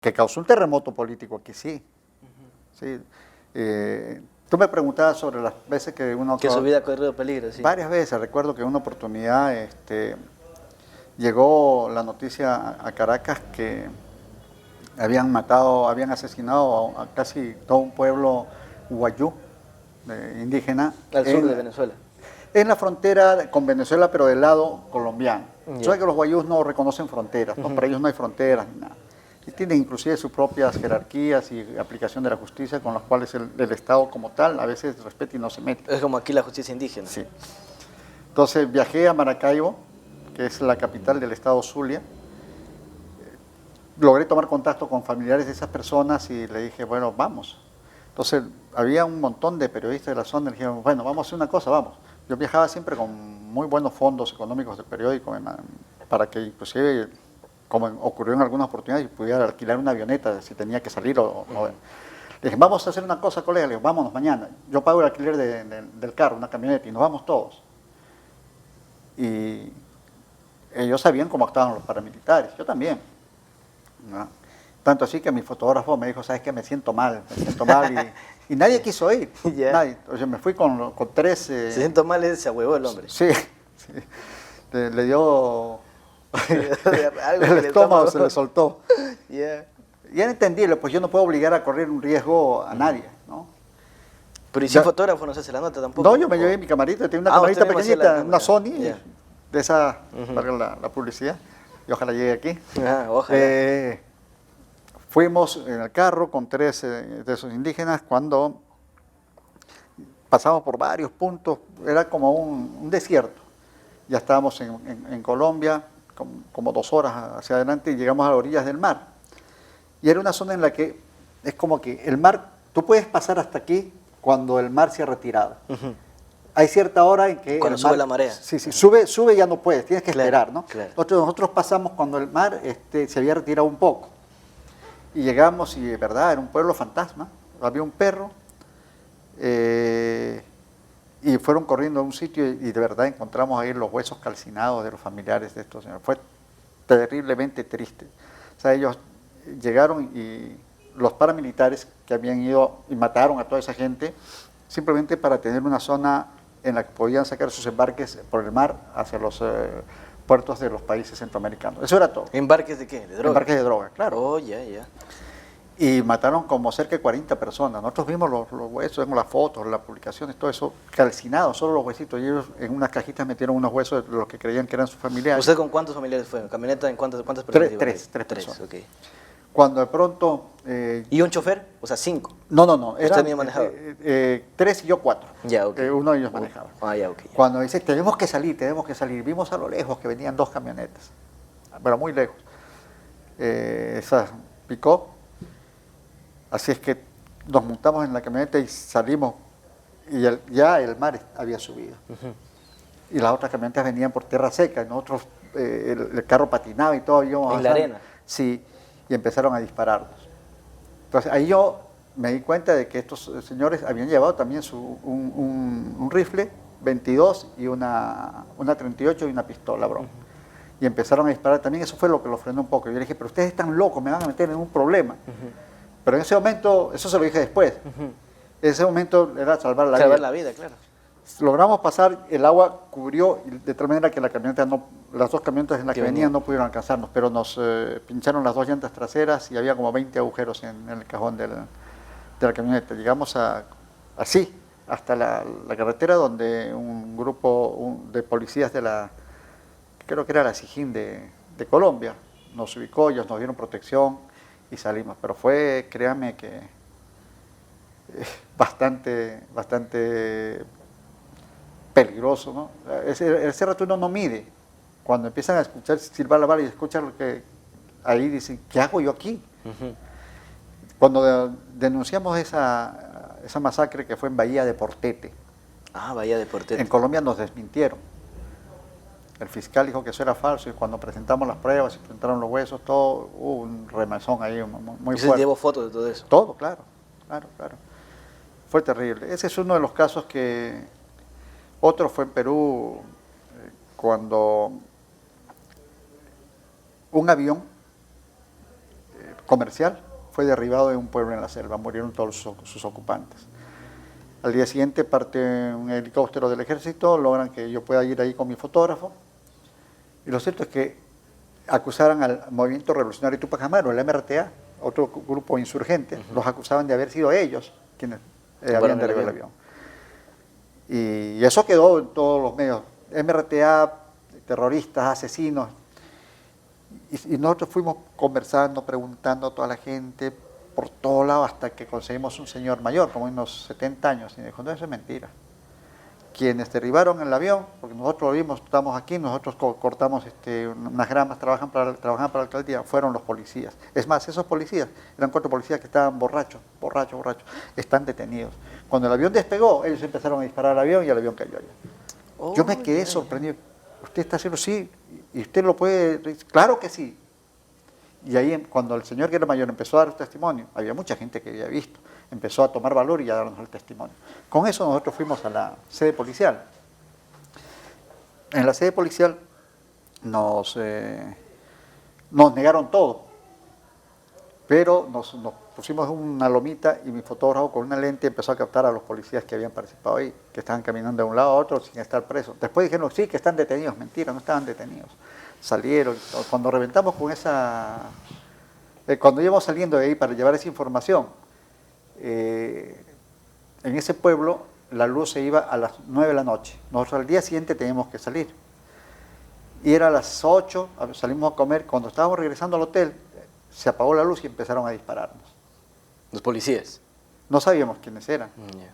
que causó un terremoto político aquí, sí. Sí. Tú me preguntabas sobre las veces que uno... Que su vida ha corrido peligro, sí. Varias veces, recuerdo que en una oportunidad llegó la noticia a Caracas que habían matado, habían asesinado a casi todo un pueblo guayú, indígena. Al sur de Venezuela. En la frontera con Venezuela, pero del lado colombiano. Yeah. Sabes que los guayús no reconocen fronteras, ¿no? Para ellos no hay fronteras ni nada. Y tienen inclusive sus propias jerarquías y aplicación de la justicia con las cuales el Estado como tal a veces respeta y no se mete. Es como aquí la justicia indígena. Sí. Entonces viajé a Maracaibo, que es la capital del estado Zulia. Logré tomar contacto con familiares de esas personas y le dije, bueno, vamos. Entonces había un montón de periodistas de la zona y dijeron, bueno, vamos a hacer una cosa, vamos. Yo viajaba siempre con muy buenos fondos económicos del periódico para que inclusive, como ocurrió en algunas oportunidades, pudiera alquilar una avioneta si tenía que salir o le dije, vamos a hacer una cosa, colega, le dije, vámonos mañana. Yo pago el alquiler del carro, una camioneta, y nos vamos todos. Y ellos sabían cómo actuaban los paramilitares, yo también, ¿no? Tanto así que mi fotógrafo me dijo, ¿sabes qué? Me siento mal, y nadie quiso ir, Yeah. nadie. Entonces me fui con 13... Se siento mal, se ahuevó el hombre. Sí, sí. Le dio... Algo el estómago se le soltó. Yeah. Y era entendible, pues yo no puedo obligar a correr un riesgo a nadie, ¿no? Pero ¿y si fotógrafo no se hace la nota tampoco? No, yo me llevé mi camarita, tenía una camarita pequeñita, una Sony, yeah, de esa, para la publicidad, y ojalá llegue aquí. Ojalá. Fuimos en el carro con 3 de esos indígenas cuando pasamos por varios puntos, era como un desierto. Ya estábamos en Colombia, como 2 horas hacia adelante, y llegamos a las orillas del mar. Y era una zona en la que es como que el mar, tú puedes pasar hasta aquí cuando el mar se ha retirado. Hay cierta hora en que... Cuando sube la marea. Sí, sube ya no puedes, tienes que esperar, ¿no? Claro. Nosotros pasamos cuando el mar se había retirado un poco. Y llegamos y de verdad era un pueblo fantasma. Había un perro y fueron corriendo a un sitio y de verdad encontramos ahí los huesos calcinados de los familiares de estos señores. Fue terriblemente triste. O sea, ellos llegaron y los paramilitares que habían ido y mataron a toda esa gente simplemente para tener una zona en la que podían sacar sus embarques por el mar hacia los puertos de los países centroamericanos. Eso era todo. ¿Embarques de qué? ¿De droga? Embarques de droga, claro. Oh, ya. Y mataron como cerca de 40 personas. Nosotros vimos los huesos, vimos las fotos, las publicaciones, todo eso calcinado, solo los huesitos. Y ellos en unas cajitas metieron unos huesos de los que creían que eran sus familiares. ¿Usted con cuántos familiares fue? ¿Camioneta en cuántas personas? Tres personas. Okay. Cuando de pronto... ¿Y un chofer? O sea, 5. No. ¿Usted mismo manejaba? 3 y yo 4. Ya, ok. Uno de ellos manejaba. Ya, ok. Cuando dice, tenemos que salir, vimos a lo lejos que venían 2 camionetas, pero muy lejos. Esa pick-up. Así es que nos montamos en la camioneta y salimos, y ya el mar había subido. Y las otras camionetas venían por tierra seca, y nosotros, el carro patinaba y todo. ¿En la arena? Sí, y empezaron a dispararnos. Entonces ahí yo me di cuenta de que estos señores habían llevado también un rifle 22 y una 38 y una pistola, bro. Y empezaron a disparar también, eso fue lo que lo frenó un poco. Yo le dije, pero ustedes están locos, me van a meter en un problema. Pero en ese momento, eso se lo dije después, en ese momento era salvar la vida. Salvar la vida, claro. Logramos pasar, el agua cubrió de tal manera que la camioneta las 2 camionetas en las que venían no pudieron alcanzarnos, pero nos pincharon las 2 llantas traseras y había como 20 agujeros en el cajón de la camioneta. Llegamos así, hasta la carretera donde un grupo de policías creo que era la SIJIN de Colombia, nos ubicó, ellos nos dieron protección y salimos. Pero fue, créanme que bastante peligroso, ¿no? Ese rato uno no mide. Cuando empiezan a escuchar silbar la bala y escuchan lo que ahí dicen, ¿qué hago yo aquí? Cuando denunciamos esa masacre que fue en Bahía de Portete. Bahía de Portete. En Colombia nos desmintieron. El fiscal dijo que eso era falso y cuando presentamos las pruebas y presentaron los huesos, todo, hubo un remesón ahí muy fuerte. ¿Y se llevó fotos de todo eso? Todo, claro. Fue terrible. Ese es uno de los casos que... Otro fue en Perú, cuando un avión comercial fue derribado en un pueblo en la selva, murieron todos sus ocupantes. Al día siguiente parte un helicóptero del ejército, logran que yo pueda ir ahí con mi fotógrafo, y lo cierto es que acusaran al Movimiento Revolucionario Tupac Amaru, el MRTA, otro grupo insurgente, los acusaban de haber sido ellos quienes habían derribado el avión. Y eso quedó en todos los medios, MRTA, terroristas, asesinos, y nosotros fuimos conversando, preguntando a toda la gente, por todos lados, hasta que conseguimos un señor mayor, como unos 70 años, y dijo, no, eso es mentira. Quienes derribaron el avión, porque nosotros lo vimos, estamos aquí, nosotros cortamos unas gramas, trabajan para la alcaldía, fueron los policías. Es más, esos policías, eran 4 policías que estaban borrachos, están detenidos. Cuando el avión despegó, ellos empezaron a disparar al avión y el avión cayó allá. Yo me quedé sorprendido. ¿Usted está haciendo sí? ¿Y usted lo puede? Claro que sí. Y ahí, cuando el señor que era mayor empezó a dar testimonio, había mucha gente que había visto, empezó a tomar valor y a darnos el testimonio. Con eso nosotros fuimos a la sede policial. En la sede policial nos negaron todo, pero nos pusimos una lomita y mi fotógrafo con una lente empezó a captar a los policías que habían participado ahí, que estaban caminando de un lado a otro sin estar presos. Después dijeron, sí, que están detenidos. Mentira, no estaban detenidos. Salieron. Cuando reventamos con esa... cuando íbamos saliendo de ahí para llevar esa información, en ese pueblo la luz se iba a las 9 de la noche. Nosotros al día siguiente teníamos que salir. Y era a las 8, salimos a comer. Cuando estábamos regresando al hotel, se apagó la luz y empezaron a dispararnos. ¿Los policías? No sabíamos quiénes eran.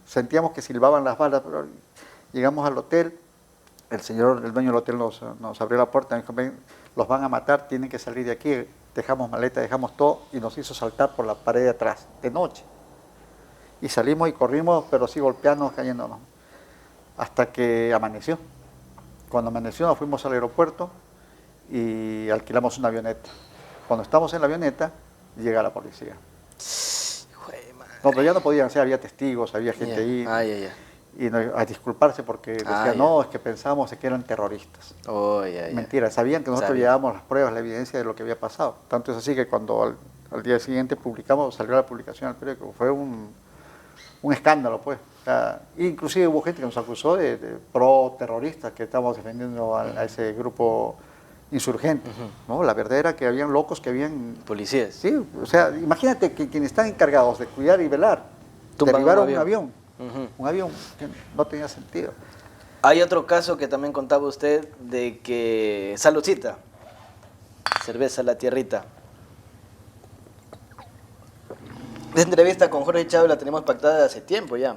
Sentíamos que silbaban las balas, pero llegamos al hotel. El dueño del hotel nos abrió la puerta, nos dijo, ven, los van a matar, tienen que salir de aquí, dejamos maleta, dejamos todo, y nos hizo saltar por la pared de atrás, de noche. Y salimos y corrimos, pero sí golpeándonos, cayéndonos, hasta que amaneció. Cuando amaneció nos fuimos al aeropuerto y alquilamos una avioneta. Cuando estamos en la avioneta, llega la policía. No, pero ya no podían ser, había testigos, había gente ahí. Y a disculparse porque decían, no, es que pensábamos que eran terroristas. Mentira, sabían que nosotros llevábamos las pruebas, la evidencia de lo que había pasado. Tanto es así que cuando al día siguiente salió la publicación al periódico, fue un escándalo, pues. O sea, inclusive hubo gente que nos acusó de pro-terroristas, que estábamos defendiendo a ese grupo insurgente. ¿No? La verdad era que habían locos, que habían... ¿Policías? Sí, o sea, imagínate que quienes están encargados de cuidar y velar, derribaron un avión. Un avión que no tenía sentido. Hay otro caso que también contaba usted de que... Saludcita. Cerveza La Tierrita. Esta entrevista con Jorge Chávez la tenemos pactada hace tiempo ya.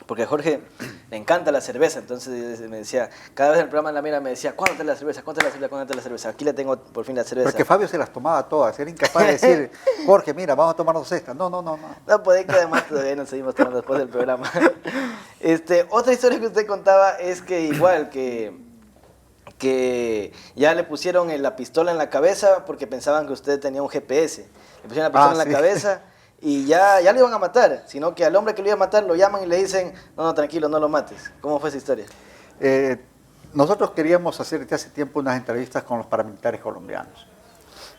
Porque a Jorge le encanta la cerveza, entonces me decía, cada vez en el programa de la mira me decía, ¿cuándo te la cerveza? ¿Cuándo te la cerveza? ¿Cuándo te la cerveza? Aquí le tengo por fin la cerveza. Porque Fabio se las tomaba todas, era incapaz de decir, Jorge, mira, vamos a tomarnos esta. No. No, puede que además todavía nos seguimos tomando después del programa. Otra historia que usted contaba es que igual que ya le pusieron la pistola en la cabeza porque pensaban que usted tenía un GPS. Le pusieron la pistola en la cabeza y ya le iban a matar, sino que al hombre que lo iba a matar lo llaman y le dicen, no, tranquilo, no lo mates. ¿Cómo fue esa historia? Nosotros queríamos hacer desde hace tiempo unas entrevistas con los paramilitares colombianos.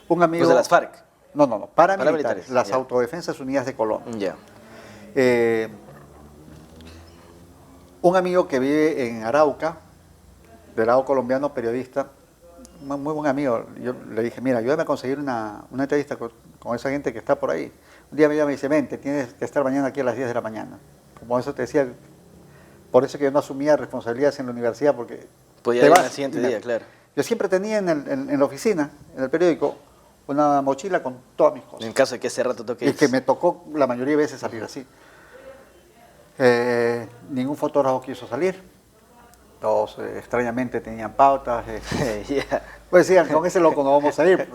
Un amigo... ¿Los de las FARC? No, paramilitares, las Autodefensas Unidas de Colombia. Un amigo que vive en Arauca, del lado colombiano, periodista, muy buen amigo, yo le dije, mira, ayúdame a conseguir una entrevista con esa gente que está por ahí. Un día me llama y me dice, vente, tienes que estar mañana aquí a las 10 de la mañana. Como eso te decía, por eso que yo no asumía responsabilidades en la universidad, porque podía ir al siguiente día, claro. Yo siempre tenía en la oficina, en el periódico, una mochila con todas mis cosas. En caso de que ese rato toque. Y que me tocó la mayoría de veces salir así. Ningún fotógrafo quiso salir. Todos extrañamente tenían pautas. Pues decían, con ese loco no vamos a ir.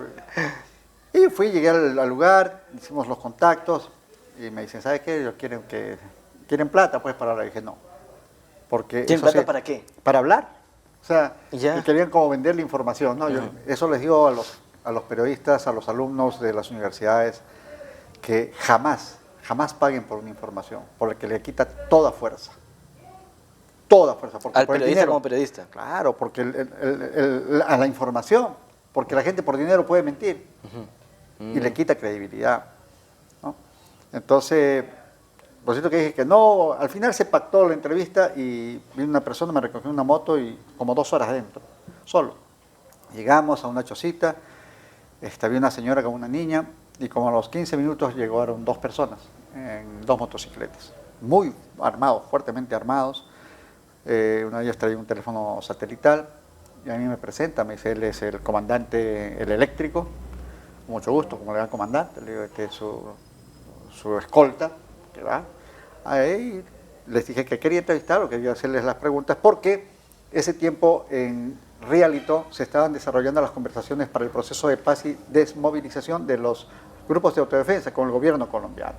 Y llegué al lugar, hicimos los contactos y me dicen, ¿sabes qué? Ellos quieren plata, pues para hablar. Y dije, no. Porque ¿Quieren plata para qué? Para hablar. O sea, querían como vender la información, ¿no? Eso les digo a los periodistas, a los alumnos de las universidades, que jamás paguen por una información, porque le quita toda fuerza. Toda fuerza. Porque al periodista como periodista. Claro, porque a la información, porque la gente por dinero puede mentir. y le quita credibilidad, ¿no? Entonces, por cierto que dije que no, al final se pactó la entrevista y vino una persona, me recogió una moto y como 2 horas adentro, solo. Llegamos a una chocita, había una señora con una niña y como a los 15 minutos llegaron 2 personas en 2 motocicletas, muy armados, fuertemente armados. Una de ellas traía un teléfono satelital y a mí me presenta, me dice, él es el comandante, el eléctrico, mucho gusto, como le da comandante, le digo, este es su escolta, que va. Ahí les dije que quería entrevistar o quería hacerles las preguntas porque ese tiempo en Rialito se estaban desarrollando las conversaciones para el proceso de paz y desmovilización de los grupos de autodefensa con el gobierno colombiano.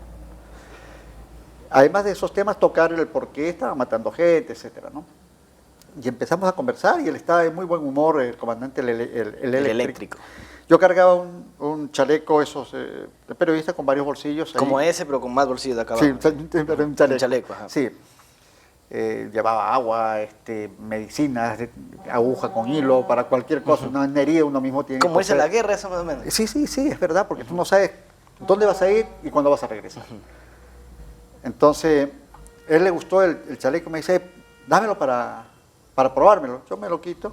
Además de esos temas, tocar el por qué estaban matando gente, etcétera, ¿no? Y empezamos a conversar y él estaba de muy buen humor, el comandante, el eléctrico. Yo cargaba un chaleco, esos de periodista con varios bolsillos. Como ahí. ese, pero con más bolsillos de acá Sí, abajo. un chaleco. Un chaleco, ajá. Sí. Llevaba agua, medicinas, aguja con hilo, para cualquier cosa, una herida uno mismo tiene. Como irse a la guerra, eso más o menos. Sí, es verdad, porque tú no sabes dónde vas a ir y cuándo vas a regresar. Entonces, a él le gustó el chaleco, me dice, dámelo para probármelo. Yo me lo quito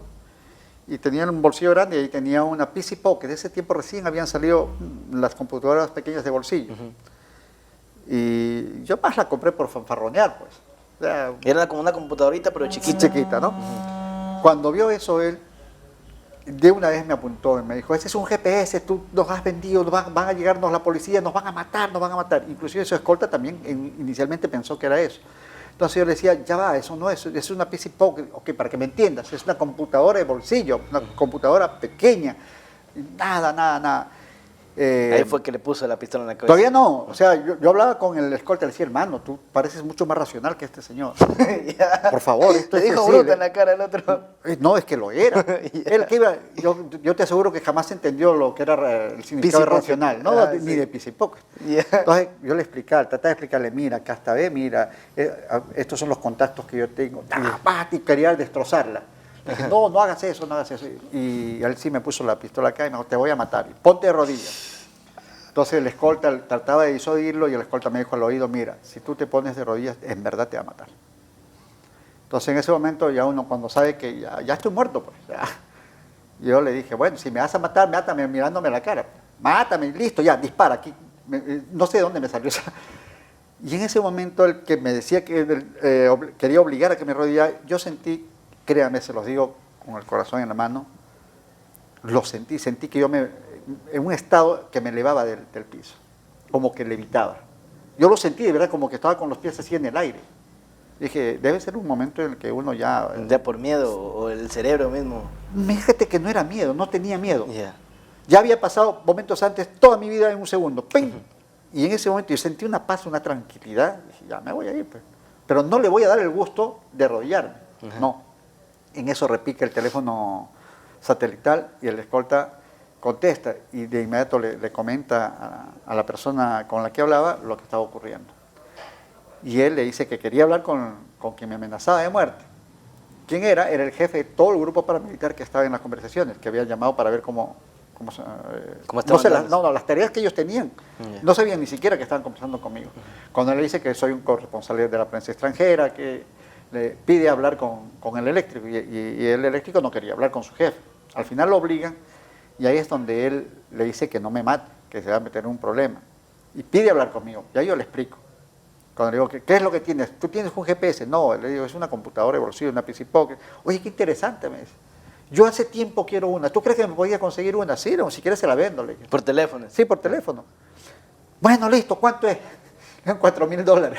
y tenía un bolsillo grande y ahí tenía una PC Pocket. De ese tiempo recién habían salido las computadoras pequeñas de bolsillo. Y yo más la compré por fanfarronear, pues. O sea, era como una computadorita, pero chiquita. Chiquita, ¿no? Cuando vio eso él, de una vez me apuntó y me dijo, ese es un GPS, tú nos has vendido, van a llegarnos la policía, nos van a matar, nos van a matar. Inclusive su escolta también inicialmente pensó que era eso. Entonces yo le decía, ya va, eso no es una PC Pocket, ok, para que me entiendas, es una computadora de bolsillo, una computadora pequeña, nada. Ahí fue que le puso la pistola en la cabeza. Todavía no, o sea, yo hablaba con el escolta, le decía, hermano, tú pareces mucho más racional que este señor. Por favor, esto le es dijo sensible. bruta en la cara al otro. No, es que lo era. Él que iba, yo te aseguro que jamás entendió lo que era el significado de racional, ¿no? Ni de PC Pocket. Entonces yo le explicaba, trataba de explicarle, mira, acá está, ve, mira, estos son los contactos que yo tengo. Y quería destrozarla. Le dije, no hagas eso, no hagas eso. Y él sí me puso la pistola acá y me dijo, te voy a matar. Ponte de rodillas. Entonces el escolta trataba de disuadirlo y el escolta me dijo al oído, mira, si tú te pones de rodillas, en verdad te va a matar. Entonces en ese momento ya uno cuando sabe que ya estoy muerto, pues ya. Yo le dije, bueno, si me vas a matar, mátame mirándome la cara. Mátame, listo, ya, dispara aquí. No sé de dónde me salió esa. Y en ese momento el que me decía que quería obligar a que me arrodillara, yo sentí, créanme, se los digo con el corazón en la mano, lo sentí que yo en un estado que me elevaba del piso, como que levitaba. Yo lo sentí de verdad como que estaba con los pies así en el aire. Dije, debe ser un momento en el que uno ya... Ya por miedo o el cerebro mismo. Fíjate que no era miedo, no tenía miedo. Yeah. Ya había pasado momentos antes, toda mi vida en un segundo. ¡Ping! Y en ese momento yo sentí una paz, una tranquilidad. Dije, ya me voy a ir, pues. Pero no le voy a dar el gusto de arrodillarme. No. En eso repica el teléfono satelital y el escolta contesta y de inmediato le comenta a la persona con la que hablaba lo que estaba ocurriendo. Y él le dice que quería hablar con quien me amenazaba de muerte. ¿Quién era? Era el jefe de todo el grupo paramilitar que estaba en las conversaciones, que había llamado para ver cómo las tareas que ellos tenían. No sabían ni siquiera que estaban conversando conmigo. Cuando él le dice que soy un corresponsal de la prensa extranjera, que le pide hablar con el eléctrico, y el eléctrico no quería hablar con su jefe. Al final lo obligan, y ahí es donde él le dice que no me mate, que se va a meter en un problema. Y pide hablar conmigo, y ahí yo le explico. Cuando le digo, ¿qué es lo que tienes? ¿Tú tienes un GPS? No, le digo, es una computadora de bolsillo, una PC Pocket. Oye, qué interesante, me dice. Yo hace tiempo quiero una. ¿Tú crees que me podía conseguir una? Sí, no, si quieres se la vendo. Le dije. ¿Por teléfono? Sí, por teléfono. Bueno, listo, ¿cuánto es? $4,000.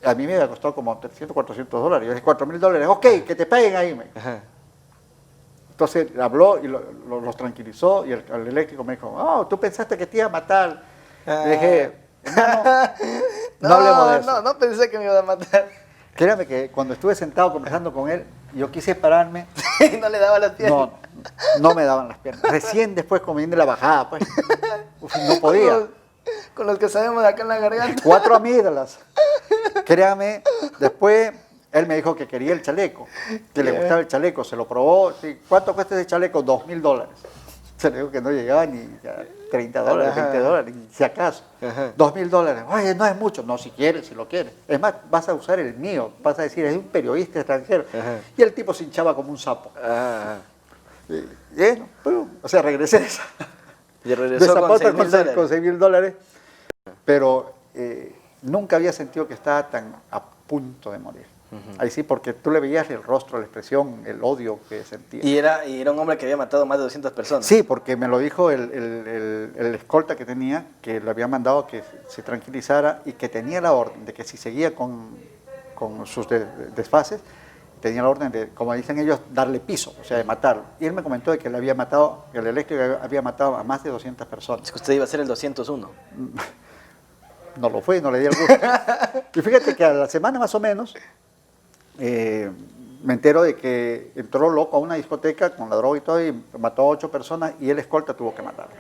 A mí me había costado como $300, $400. Yo dije, $4,000. Ok, que te paguen ahí. Entonces habló y los tranquilizó y el eléctrico me dijo, oh, tú pensaste que te iba a matar. Le dije, no hablemos de eso. No pensé que me iba a matar. Créame que cuando estuve sentado conversando con él, yo quise pararme. No le daba las piernas. No me daban las piernas. Recién después, como viene la bajada, pues, no podía. Con los que sabemos de acá en la garganta. 4 amígdalas. Créame, después él me dijo que quería el chaleco, que le gustaba el chaleco, se lo probó. ¿Cuánto cuesta ese chaleco? $2,000. Se le dijo que no llegaba ni a $30, Ajá. $20, ni si acaso. Ajá. $2.000. Oye, no es mucho. No, si quieres, si lo quieres. Es más, vas a usar el mío. Vas a decir, es un periodista extranjero. Ajá. Y el tipo se hinchaba como un sapo. Ah, Y, bueno, o sea, regresé de esa, y de regresó esa con pata $6.000. con $6.000. Pero nunca había sentido que estaba tan a punto de morir. Ahí sí, porque tú le veías el rostro, la expresión, el odio que sentía. Y era un hombre que había matado más de 200 personas. Sí, porque me lo dijo el escolta que tenía, que le había mandado que se tranquilizara y que tenía la orden de que si seguía con sus desfases, tenía la orden de, como dicen ellos, darle piso, o sea, de matarlo. Y él me comentó de que le había matado, que el eléctrico había matado a más de 200 personas. Es que usted iba a ser el 201. No lo fue, no le di el gusto. Y fíjate que a la semana más o menos me entero de que entró loco a una discoteca con la droga y todo y mató a 8 personas y el escolta tuvo que matarlo.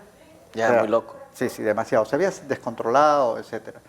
Ya, O sea, muy loco. Sí, sí, demasiado. Se había descontrolado, etcétera.